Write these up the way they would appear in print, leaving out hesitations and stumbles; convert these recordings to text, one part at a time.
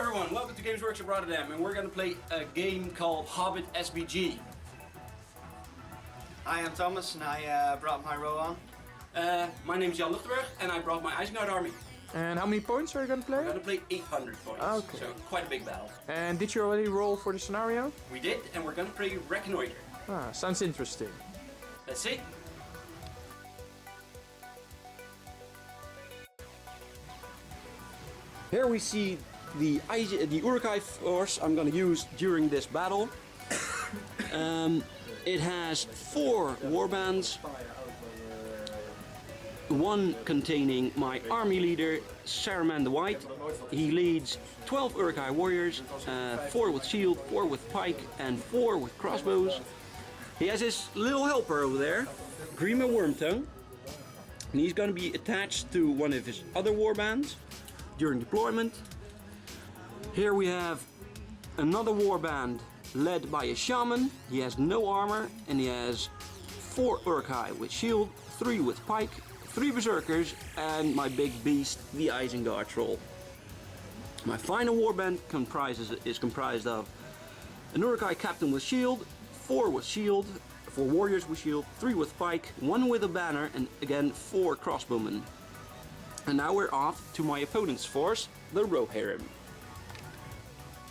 everyone, welcome to Games Workshop Rotterdam, and we're going to play a game called Hobbit SBG. Hi, I'm Thomas and I brought my Rohan. My name is Lotr and I brought my Isengard army. And how many points are you going to play? We're going to play 800 points, okay. So quite a big battle. And did you already roll for the scenario? We did, and we're going to play Reconnoiter. Ah, sounds interesting. Let's see. Here we see the Uruk-hai force I'm going to use during this battle. It has 4 warbands, one containing my army leader, Saruman the White. He leads 12 Uruk-hai warriors, 4 with shield, 4 with pike, and 4 with crossbows. He has his little helper over there, Grima Wormtongue, and he's going to be attached to one of his other warbands during deployment. Here we have another warband led by a shaman. He has no armor and he has 4 Uruk-hai with shield, 3 with pike, 3 berserkers, and my big beast, the Isengard troll. My final warband is comprised of an Uruk-hai captain with shield, 4 with shield, 4 warriors with shield, 3 with pike, 1 with a banner, and again 4 crossbowmen. And now we're off to my opponent's force, the Rohan.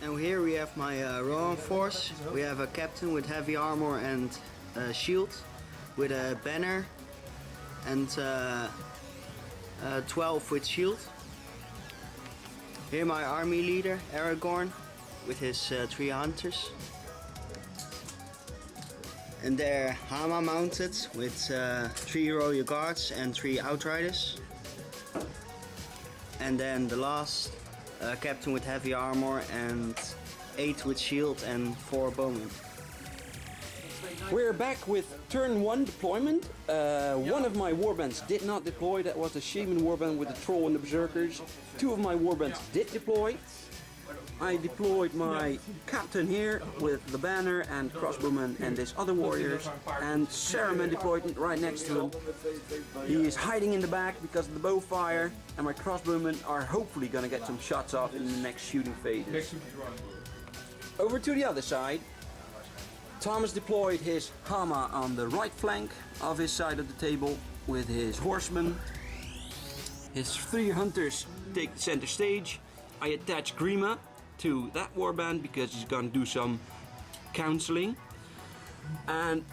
And here we have my Rohan force. We have a captain with heavy armor and shield, with a banner, and 12 with shield. Here my army leader, Aragorn, with his 3 hunters. And there Hama mounted with 3 royal guards and 3 outriders. And then the last captain with heavy armor and 8 with shield and 4 bowmen. We're back with turn 1 deployment. One of my warbands did not deploy, that was the shaman warband with the troll and the berserkers. 2 of my warbands did deploy. I deployed my captain here with the banner and crossbowmen and his other warriors, and Saruman deployed right next to him. He is hiding in the back because of the bow fire, and my crossbowmen are hopefully going to get some shots off in the next shooting phases. Over to the other side, Thomas deployed his Hama on the right flank of his side of the table with his horsemen. His 3 hunters take the center stage. I attach Grima to that warband because he's going to do some counseling, and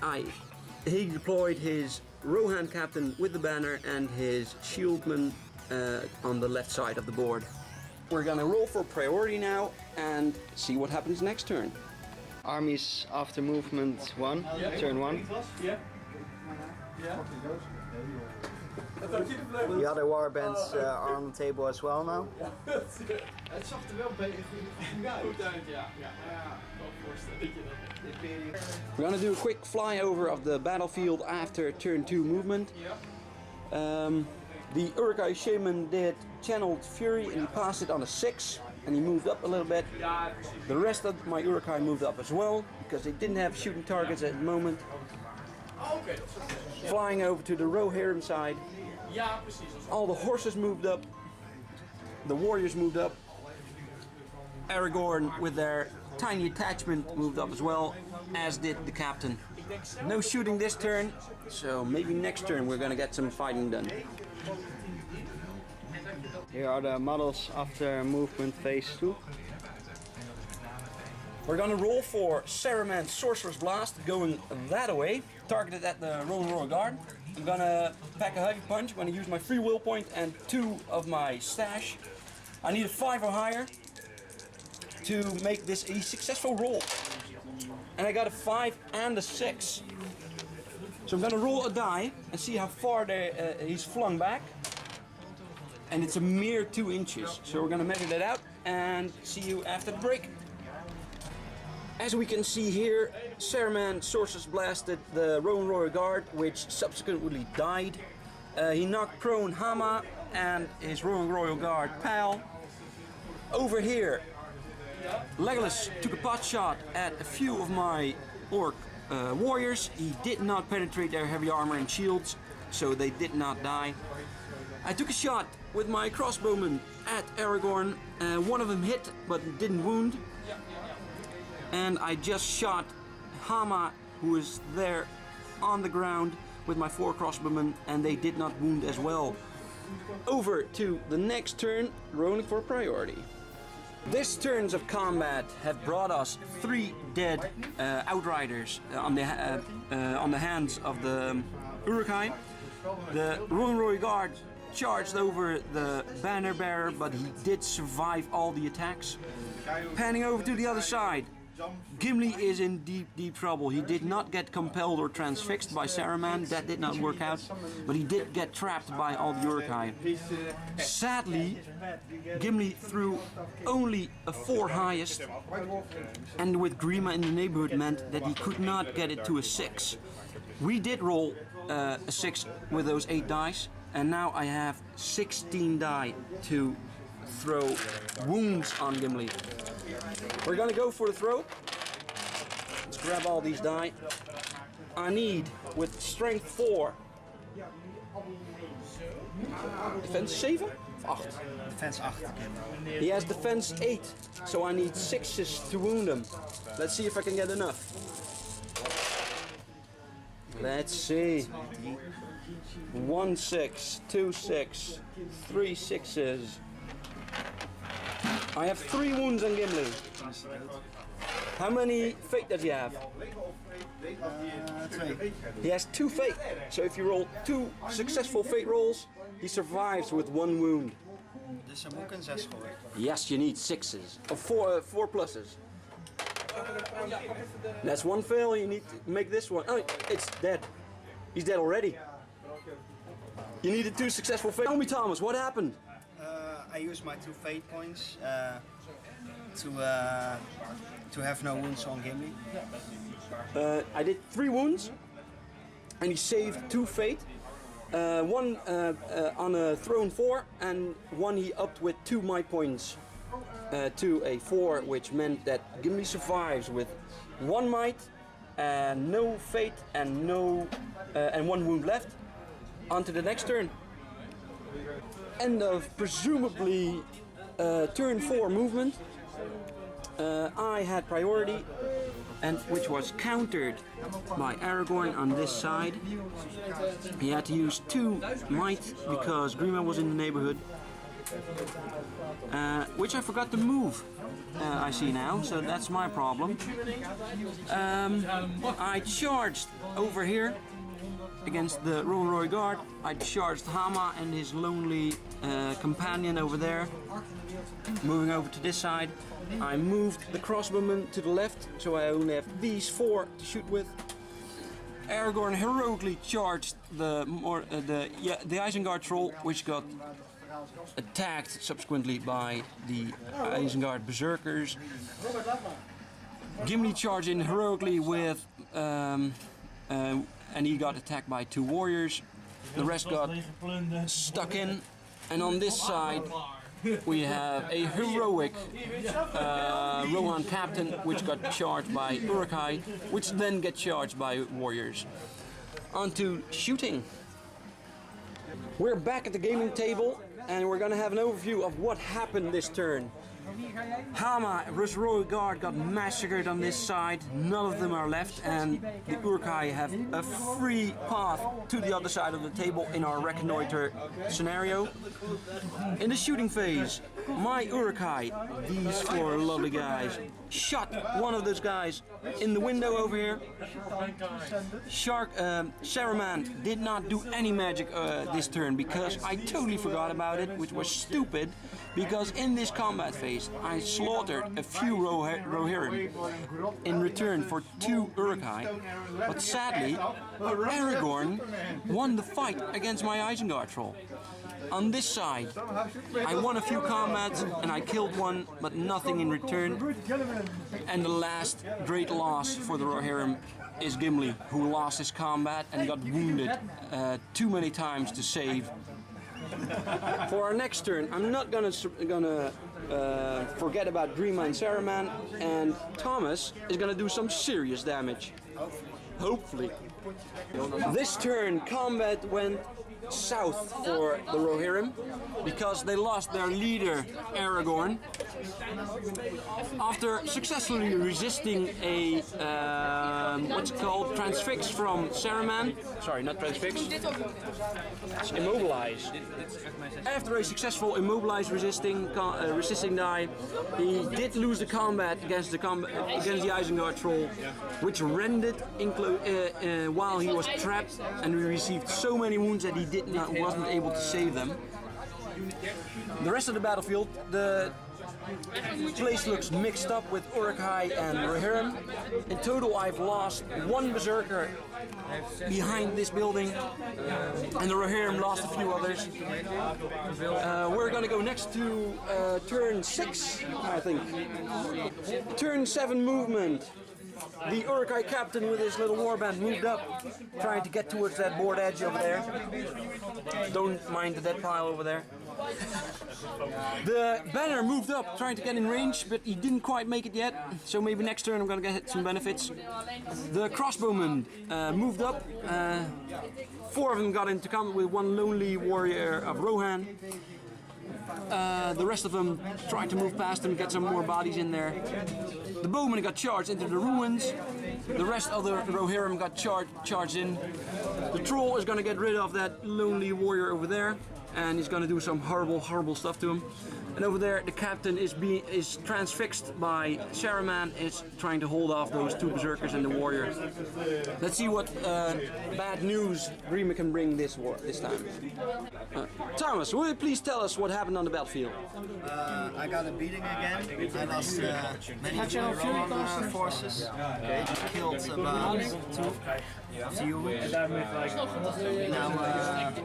he deployed his Rohan captain with the banner and his shieldman on the left side of the board. We're going to roll for priority now and see what happens next turn. Armies after movement 1, turn 1. The other warbands are on the table as well now. Het zag er wel goed uit, ja. We're going to do a quick flyover of the battlefield after turn 2 movement. The Uruk-hai shaman did channeled fury and he passed it on a 6 and he moved up a little bit. The rest of my Uruk-hai moved up as well because they didn't have shooting targets at the moment. Flying over to the Rohan side. All the horses moved up. The warriors moved up. Aragorn with their tiny attachment moved up as well, as did the captain. No shooting this turn, so maybe next turn we're gonna get some fighting done. Here are the models after movement phase 2. We're gonna roll for Saruman's Sorcerer's Blast, going that way, targeted at the Rohan Guard. I'm gonna pack a heavy punch. I'm gonna use my free will point and 2 of my stash. I need a 5 or higher to make this a successful roll. And I got a 5 and a 6. So I'm gonna roll a die and see how far he's flung back. And it's a mere 2 inches. So we're gonna measure that out and see you after the break. As we can see here, Saruman Sorcerer's blasted the Rohan Royal Guard, which subsequently died. He knocked prone Hama and his Rohan Royal Guard pal. Over here, Legolas took a pot shot at a few of my orc warriors. He did not penetrate their heavy armor and shields, so they did not die. I took a shot with my crossbowmen at Aragorn. One of them hit but didn't wound. And I just shot Hama, who is there on the ground, with my 4 crossbowmen, and they did not wound as well. Over to the next turn, rolling for priority. This turns of combat have brought us 3 dead outriders on the hands of the Uruk-hai. The Rohan guard charged over the banner bearer, but he did survive all the attacks. Panning over to the other side, Gimli is in deep trouble. He did not get compelled or transfixed by Saruman, that did not work out, but he did get trapped by all the Uruk-hai. Sadly, Gimli threw only a 4 highest, and with Grima in the neighborhood meant that he could not get it to a 6. We did roll a 6 with those 8 dice, and now I have 16 die to throw wounds on Gimli. We're gonna go for the throw. Let's grab all these die. I need, with strength 4, defense 7? Of 8. Defense 8. He has defense 8, so I need 6s to wound him. Let's see if I can get enough. Let's see. 1 6, 2 6, 3 6s. I have 3 wounds on Gimli. How many fate does he have? 2. He has 2 fate. So if you roll 2 successful fate rolls, he survives with 1 wound. Dus hij moet een 6 gooien. Yes, you need 6s. Of 4 pluses. That's 1 fail, you need to make this one. Oh, it's dead. He's dead already. You needed 2 successful fate. Tell me, Thomas, what happened? I used my 2 fate points to have no wounds on Gimli. I did 3 wounds, and he saved 2 fate. 1 on a thrown 4, and 1 he upped with 2 might points to a 4, which meant that Gimli survives with 1 might, and no fate, and 1 wound left. On to the next turn. End of presumably turn 4 movement. I had priority, and which was countered by Aragorn on this side. He had to use 2 might because Grima was in the neighborhood, which I forgot to move. I see now, so that's my problem. I charged over here against the Rohan guard. I charged Hama and his lonely companion over there. Moving over to this side, I moved the crossbowmen to the left, so I only have these 4 to shoot with. Aragorn heroically charged the Isengard troll, which got attacked subsequently by the Isengard berserkers. Gimli charged in heroically with and he got attacked by 2 warriors. The rest got stuck in, and on this side we have a heroic Rohan captain, which got charged by Uruk-hai, which then get charged by warriors. On to shooting. We're back at the gaming table, and we're gonna have an overview of what happened this turn. Hama, Rohan guard, got massacred on this side. None of them are left, and the Uruk-hai have a free path to the other side of the table in our reconnoiter scenario. In the shooting phase, my Uruk-hai, these 4 lovely guys, shot one of those guys in the window over here. Saruman did not do any magic this turn because I totally forgot about it, which was stupid, because in this combat phase I slaughtered a few Rohirrim in return for 2 Uruk-hai, but sadly Aragorn won the fight against my Isengard troll. On this side, I won a few combats and I killed 1, but nothing in return. And the last great loss for the Rohirrim is Gimli, who lost his combat and got wounded too many times to save. For our next turn, I'm not gonna forget about Grima and Saruman, and Thomas is gonna do some serious damage. Hopefully. This turn, combat went south for the Rohirrim because they lost their leader Aragorn. After successfully resisting a what's it called, transfix from Saruman. Sorry, not transfix. It's immobilize. After a successful immobilize resisting die, he did lose the combat against the Isengard troll, which rendered while he was trapped, and he received so many wounds that he wasn't able to save them. The rest of the battlefield, the place looks mixed up with Uruk-hai and Rohirrim. In total, I've lost one berserker behind this building, and the Rohirrim lost a few others. We're gonna go next to turn 6, I think. Turn 7 movement. The Uruk-hai captain with his little warband moved up, trying to get towards that board edge over there. Don't mind the dead pile over there. The banner moved up, trying to get in range, but he didn't quite make it yet, so maybe next turn I'm gonna get some benefits. The crossbowmen moved up. 4 of them got into combat with one lonely warrior of Rohan. The rest of them tried to move past him, get some more bodies in there. The bowmen got charged into the ruins. The rest of the Rohirrim got charged in. The troll is going to get rid of that lonely warrior over there, and he's going to do some horrible, horrible stuff to him. And over there, the captain is transfixed by Saruman, is trying to hold off those 2 berserkers and the warrior. Let's see what bad news Grima can bring this time. Thomas, will you please tell us what happened on the battlefield? I got a beating again. I lost many of my Rohan forces. Killed about 2. Now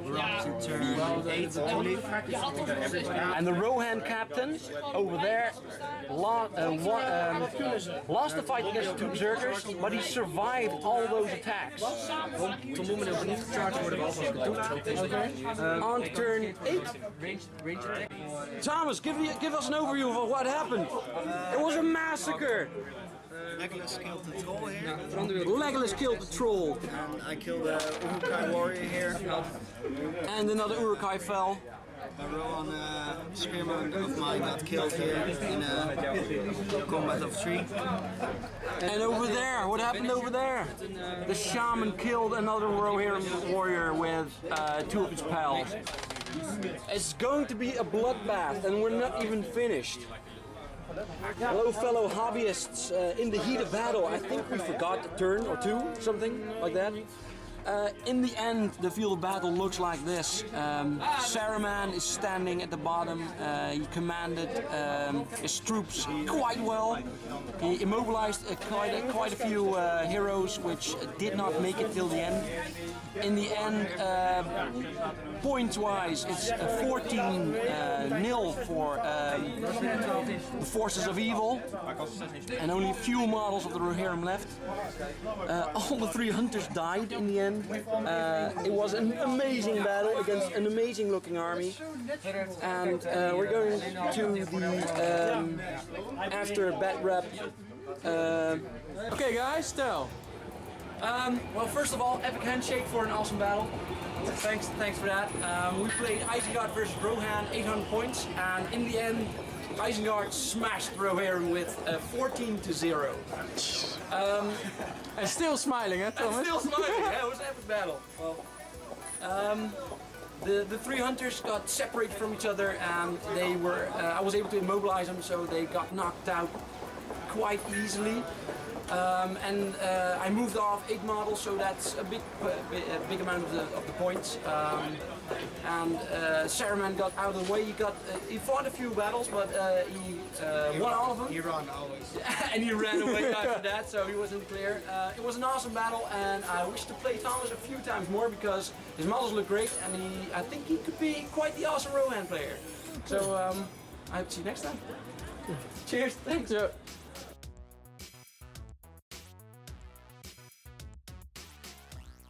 we're up to turn 8, I believe. And the Rohan captain over there lost the fight against the 2 berserkers, but he survived all those attacks. On turn 8. Thomas, give us an overview of what happened. It was a massacre. Legolas killed the troll here. Legolas killed the troll. And I killed a Uruk-hai warrior here. And another Uruk-hai fell. A Rohan spearman of mine got killed here in a combat of 3. And over there, what happened over there? The shaman killed another Rohirrim warrior with 2 of his pals. It's going to be a bloodbath, and we're not even finished. Hello fellow hobbyists, in the heat of battle, I think we forgot a turn or 2, something like that. In the end, the field of battle looks like this. Saruman is standing at the bottom. He commanded his troops quite well. He immobilized quite a few heroes which did not make it till the end. In the end, points-wise, it's 14-0 for the forces of evil, and only a few models of the Rohirrim left. All the 3 hunters died in the end. It was an amazing battle against an amazing looking army, and we're going to the after bat wrap. Okay guys, tell. Well, first of all, epic handshake for an awesome battle. Thanks for that. We played Isengard versus Rohan, 800 points, and in the end, Isengard smashed Rohan with 14-0. And still smiling, eh, Thomas? Still smiling. Yeah, it was an epic battle. Well, the 3 hunters got separated from each other, and they were. I was able to immobilize them, so they got knocked out quite easily. I moved off 8 models, so that's a big amount of the points. Saruman got out of the way. He fought a few battles, but he won all of them. He ran always. And he ran away after that, so he wasn't clear. It was an awesome battle, and I wish to play Thomas a few times more because his models look great, and I think he could be quite the awesome Rohan player. So I hope to see you next time. Cheers, thanks. Yeah.